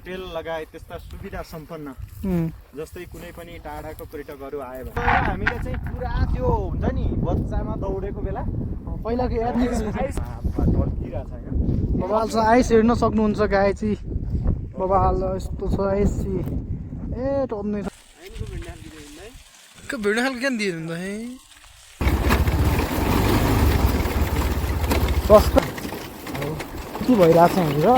Hotel लगायत त्यस्ता सुविधा सम्पन्न जस्तै कुनै पनि टाढाको पर्यटकहरू आयो भने हामीले चाहिँ पुरा त्यो हुन्छ नि बच्चामा दौडेको बेला पहिलाको याद टल्किरहेको छ होइन। बबाल छ आइस हेर्न सक्नुहुन्छ गाइस बबाल यस्तो छ आइस ए टप्ने छ भिडियो खालको किन दिएर हुन्छ है सस्तो के भइरहेछ यहाँनिर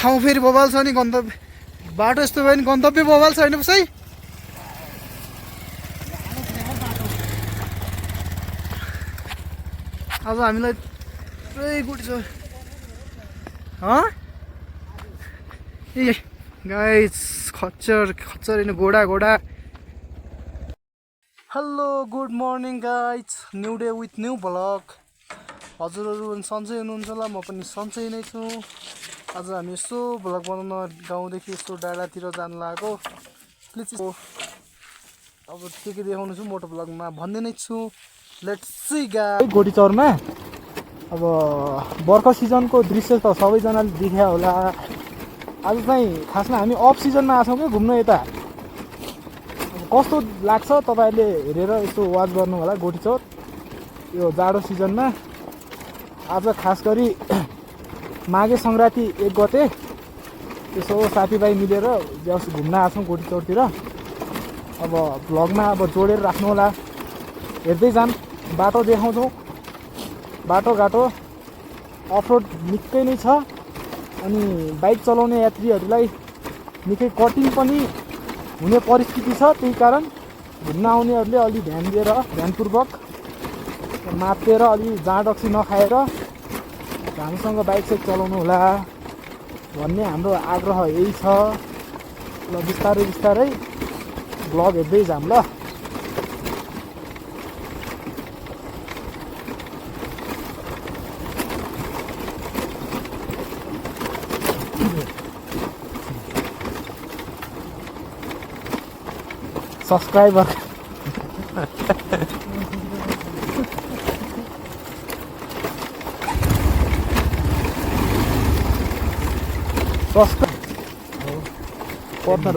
ठाउँ फेरि बबाल छ नि गन्तव्य बाटो यस्तो भयो नि गन्तव्य बबाल छैन पो है अब हामीलाई पुरै गुडी छ ए गाइस खच्चर होइन घोडा hello good morning guys new day with new vlog हजुरहरू सन्चै हुनुहुन्छ होला म पनि सन्चै नै छु आज हामी यसो भ्लग बनाउन गाउँदेखि यस्तो डाँडातिर जानु लागेको प्लिज अब के देखाउनु छु मोटो भ्लगमा भन्दै नै छु लेट्स सी गाइस गोटीचौरमा अब बर्खा सिजनको दृश्य त सबैजनाले देख्या होला आज चाहिँ खासमा हामी अफ सिजनमा आछौँ कि घुम्न यता कस्तो लाग्छ तपाईँहरूले हेरेर यसो वाच गर्नु होला गोटीचौर यो जाडो सिजनमा आज खास गरी माघे सङ्क्रान्ति 1 गते यसो साथीभाइ मिलेर घुम्न आछौँ गोटीचौरतिर अब भ्लगमा अब जोडेर राख्नु होला हेर्दै जान बाटो देखाउँछौँ बाटोघाटो अफरोड निकै नै छ अनि बाइक चलाउने यात्रीहरूलाई निकै कठिन पनि हुने परिस्थिति छ त्यही कारण घुम्न आउनेहरूले अलि ध्यान दिएर ध्यानपूर्वक मातेर अलि जाँडक्सी नखाएर राम्रोसँग बाइक साइक चलाउनु होला भन्ने हाम्रो आग्रह यही छ ल बिस्तारै बिस्तारै भ्लग हेर्दै जाऊँ ल सब्सक्राइबर पत्थर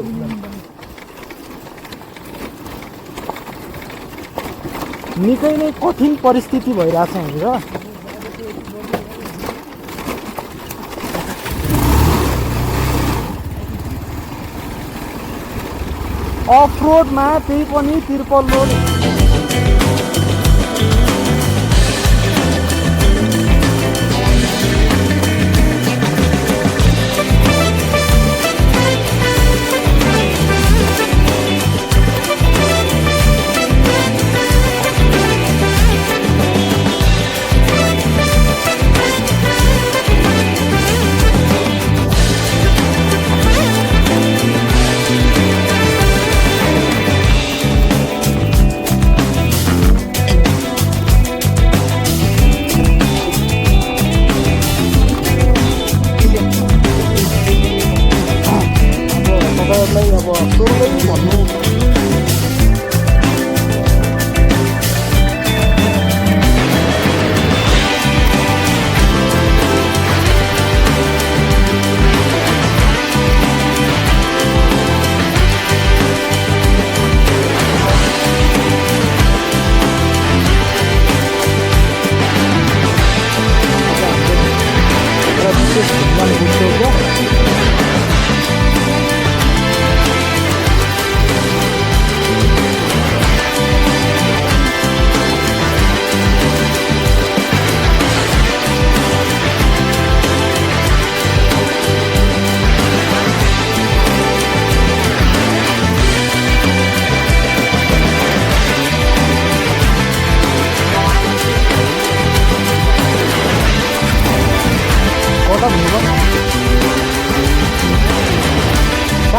निकै नै कठिन परिस्थिति भइरहेछ यहाँनिर अफ रोडमा त्यही पनि तिर्पल रोड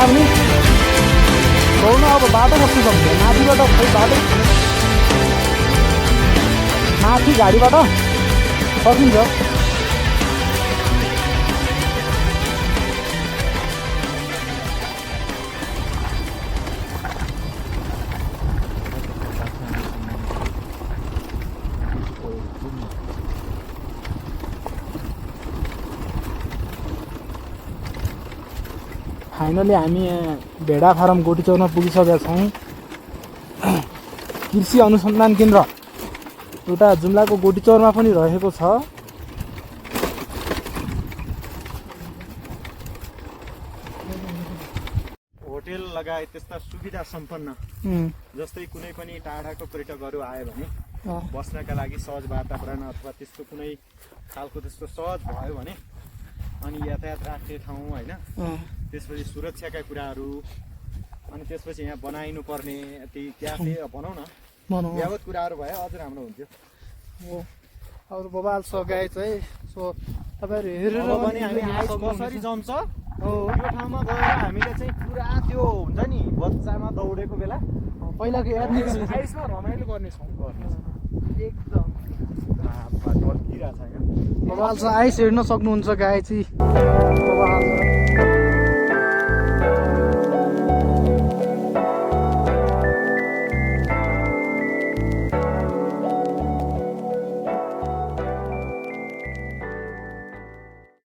पनि छोड्नु अब बाटो कस्तो छ भने माथिबाट खै बाटो माथि गाडीबाट सकिन्छ फाइनली हामी यहाँ भेडा फारम गोटीचौरमा पुगिसकेका छौँ। कृषि अनुसन्धान केन्द्र एउटा जुम्लाको गोटीचौरमा पनि रहेको छ। होटेल लगायत त्यस्ता सुविधा सम्पन्न जस्तै कुनै पनि टाढाको पर्यटकहरू आयो भने बस्नका लागि सहज वातावरण अथवा त्यस्तो कुनै खालको त्यस्तो सहज भयो भने अनि यातायात राख्ने ठाउँ होइन, त्यसपछि सुरक्षाका कुराहरू, अनि त्यसपछि यहाँ बनाइनु पर्ने ती क्याफे भनौँ न यावत कुराहरू भए अझ राम्रो हुन्थ्यो। हो अरू बबाल छ गाई चाहिँ। सो तपाईँहरू हेरेर पनि हामी आइस कसरी जम्छ हो यो ठाउँमा गएर हामीले चाहिँ पुरा त्यो हुन्छ नि बच्चामा दौडेको बेला पहिलाको याद निकाल्नु आइसमा रमाइलो गर्नेछौँ एकदम बबाल छ आइस हेर्न सक्नुहुन्छ गाई चाहिँ बबाल छ।